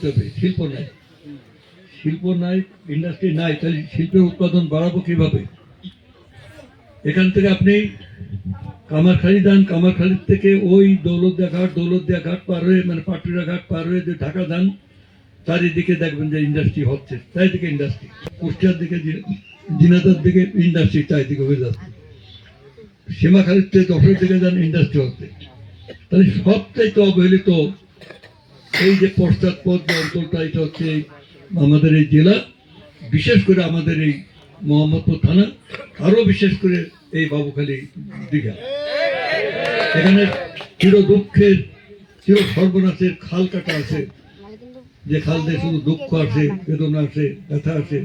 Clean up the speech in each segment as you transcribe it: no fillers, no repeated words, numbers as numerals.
বাড়াতে হবে। শিল্প নাই, ইন্ডাস্ট্রি নাই, তাহলে শিল্পের উৎপাদন বাড়াবো কিভাবে? এখান থেকে আপনি কামারখালি যান, কামারখালির থেকে ওই দৌলতদিয়া ঘাট পার হয়ে, মানে পাটুরিয়া ঘাট পার হয়ে যে ঢাকা যান, চারিদিকে দেখবেন যে ইন্ডাস্ট্রি হচ্ছে, চারিদিকে ইন্ডাস্ট্রি। কুষ্টিয়ার দিকে, দিনাজপুরের দিকে ইন্ডাস্ট্রি চারিদিকে হয়ে যাচ্ছে। সীমাখালির থেকে যশোরের দিকে যান, ইন্ডাস্ট্রি হচ্ছে। তাহলে সবচাইতে অবহেলিত এই যে পশ্চাৎপদ যে অঞ্চলটা, এটা হচ্ছে আমাদের এই জেলা, বিশেষ করে আমাদের এই মোহাম্মদপুর থানা, আরো বিশেষ করে এই বাবুখালী দীঘা। এখানে চির দুঃখের, চির সর্বনাশের খাল কাটা আছে, যে খাল দিয়ে শুধু দুঃখ আসে, বেদনা আসে, ব্যথা আসে,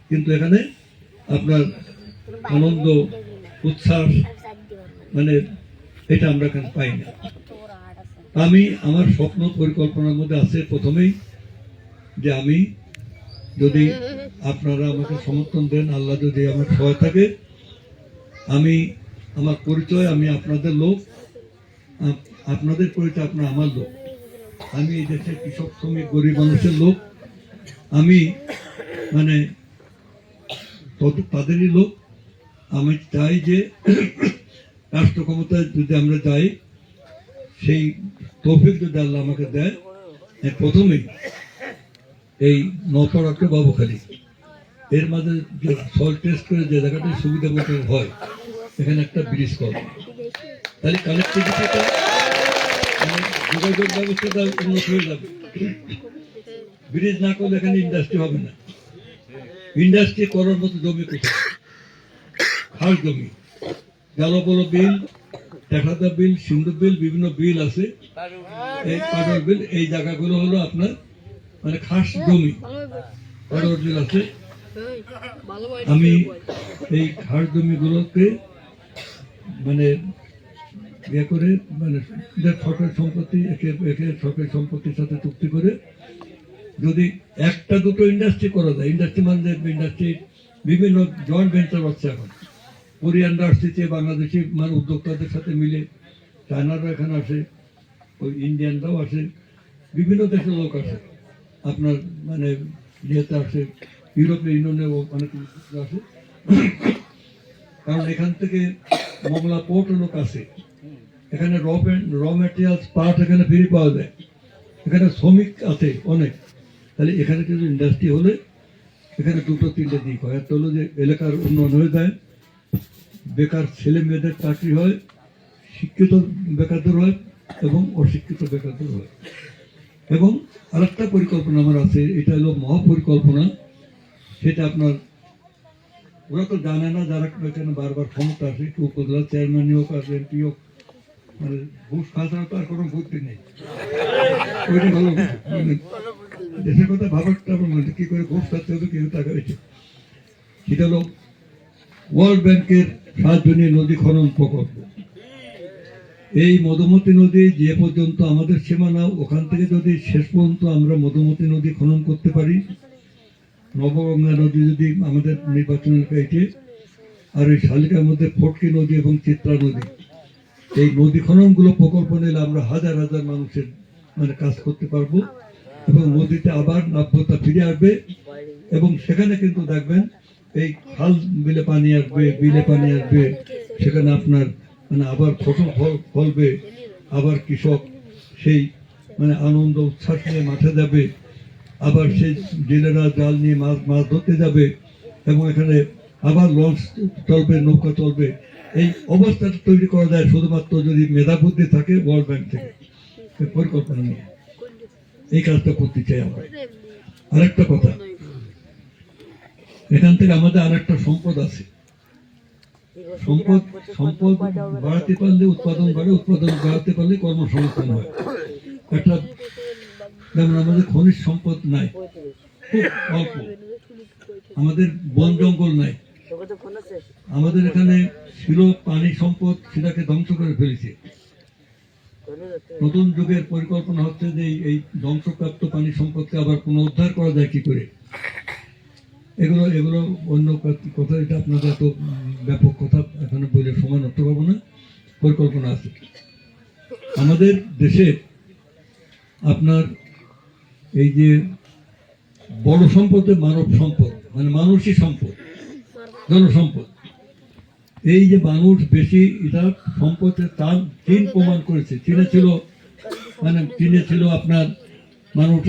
কিন্তু এখানে আপনার আনন্দ, উচ্ছ্বাস, মানে এটা আমরা এখানে পাই না। আমি আমার স্বপ্ন পরিকল্পনার মধ্যে আছে প্রথমেই যে আমি যদি আপনারা আমাকে সমর্থন দেন, আল্লাহ যদি আমার সহায় থাকে, আমি আমার পরিচয়, আমি আপনাদের লোক, আপনাদের পরিচয় আপনার আমার লোক। আমি এই দেশের কৃষক, শ্রমিক, গরিব মানুষের লোক। আমি মানে তাদেরই লোক। আমি চাই যে রাষ্ট্র ক্ষমতায় যদি আমরা যাই, সেই তৌফিক যদি আল্লাহ আমাকে দেয়, প্রথমেই এই নপাড়াকে বাবুখালী এর মাঝে যে সল টেস্ট করে যে জায়গাটা সুবিধা মতো হয়, এখানে একটা ব্রিজ করবে, তাহলে কানেক্টিভিটিটা, যোগাযোগ ব্যবস্থাটা উন্নত হয়ে যাবে। ব্রিজ না করলে এখানে ইন্ডাস্ট্রি হবে না। ইন্ডাস্ট্রি করার মতো জমি কোথায়? খাস জমি, জালবল বিল, টেকাদা বিল, সিন্ধু বিল, বিভিন্ন বিল আছে। এই কাডর বিল, এই জায়গাগুলো হলো আপনার মানে খাস জমি, কাডর বিল আছে। আমি এই খাস জমিগুলোকে মানে ইয়ে করে, মানে সরকারি সম্পত্তি, একে সরকারি সম্পত্তির সাথে চুক্তি করে যদি একটা দুটো ইন্ডাস্ট্রি করা যায়, ইন্ডাস্ট্রি মানে ইন্ডাস্ট্রি বিভিন্ন জয়েন্ট ভেঞ্চার হচ্ছে এখন। কোরিয়ানরা আসছে, বাংলাদেশি মানে উদ্যোক্তাদের সাথে মিলে, চায়নারা এখানে আসে, ওই ইন্ডিয়ানরাও আসে, বিভিন্ন দেশের লোক আসে, আপনার মানে ইয়েতে আসে, ইউরোপীয় ইউনিয়নেও অনেক আসে। কারণ এখান থেকে মংলা পোর্ট লোক আসে, এখানে র ম্যাটেরিয়ালস পার্ট এখানে ফ্রি পাওয়া যায়, এখানে শ্রমিক আছে অনেক। তাহলে এখানে কিছু ইন্ডাস্ট্রি হলে এখানে দুটো তিনটে দিক হয়। একটা হলো যে এলাকার উন্নয়ন হয়ে যায়, বেকার ছেলে মেয়েদের চাকরি হয়, শিক্ষিত বেকারদের হয় এবং অশিক্ষিত বেকারদের হয়। এবং আরেকটা পরিকল্পনা আমার আছে, এটা হলো মহাপরিকল্পনা। সেটা আপনার ওরা তো জানে না, যারা এখানে বারবার ক্ষমতা আসে, উপজেলা চেয়ারম্যান হোক আর এমপি হোক, মানে ঘুষ খাওয়া ছাড়া তো আর কোনো বুদ্ধি নেই। ওইটা ভালো, দেশের কথা ভাবারটা মানে কি করে ঘুষ খাতে হবে, কেউ টাকা হয়েছে। সেটা হলো ওয়ার্ল্ড ব্যাংকের সাহায্য নিয়ে নদী খনন প্রকল্প। এই মধুমতি নদী যে পর্যন্ত আমাদের সীমানা, ওখান থেকে যদি শেষ পর্যন্ত আমরা মধুমতি নদী খনন করতে পারি, নবগঙ্গা নদী যদি আমাদের নির্বাচনের কাছে, আর ওই শালিকার মধ্যে ফটকি নদী এবং চিত্রা নদী, এই নদী খননগুলো প্রকল্প নিলে আমরা হাজার হাজার মানুষের মানে কাজ করতে পারবো এবং নদীতে আবার নাব্যতা ফিরে আসবে। এবং সেখানে কিন্তু দেখবেন এই খাল বিলে পানি আসবে, বিলে পানি আসবে, সেখানে আপনার মানে আবার ফসল ফলবে, আবার কৃষক সেই মানে আনন্দ উচ্ছ্বাস নিয়ে মাঠে যাবে, আবার সেই জেলেরা জাল নিয়ে মাছ ধরতে যাবে এবং এখানে আবার লঞ্চ চলবে, নৌকা চলবে। এই অবস্থাটা তৈরি করা যায় শুধুমাত্র যদি মেধাবুদ্ধি থাকে ওয়ার্ল্ড ব্যাংক থেকে পরিকল্পনা নিয়ে। এই কাজটা করতে চাই আমরা। আরেকটা কথা, এখান থেকে আমাদের আরেকটা সম্পদ আছে। সম্পদ বাড়াতে পারলে উৎপাদন বাড়ে, উৎপাদন বাড়াতে পারলে কর্মসংস্থান হয়। একটা যেমন আমাদের খনিজ সম্পদ নাই, খুব অল্প। আমাদের বন জঙ্গল নাই। আমাদের এখানে ছিল পানি সম্পদ, সেটাকে ধ্বংস করে ফেলেছে। নতুন যুগের পরিকল্পনা হচ্ছে যে এই ধ্বংসপ্রাপ্ত পানি সম্পদকে আবার পুনরুদ্ধার করা যায় কি করে। এগুলো অন্য কথা, এটা আপনাদের তো ব্যাপক কথা, এখানে বলে সময় নষ্ট করবো না। পরিকল্পনা আছে আমাদের দেশে। আপনার এই যে বড় সম্পদে মানব সম্পদ, মানে মানুষই সম্পদ, জনসম্পদ। এই যে মানুষ বেশি, এটা সম্পদে তার চীন প্রমাণ করেছে। চীনে ছিল আপনার মানুষ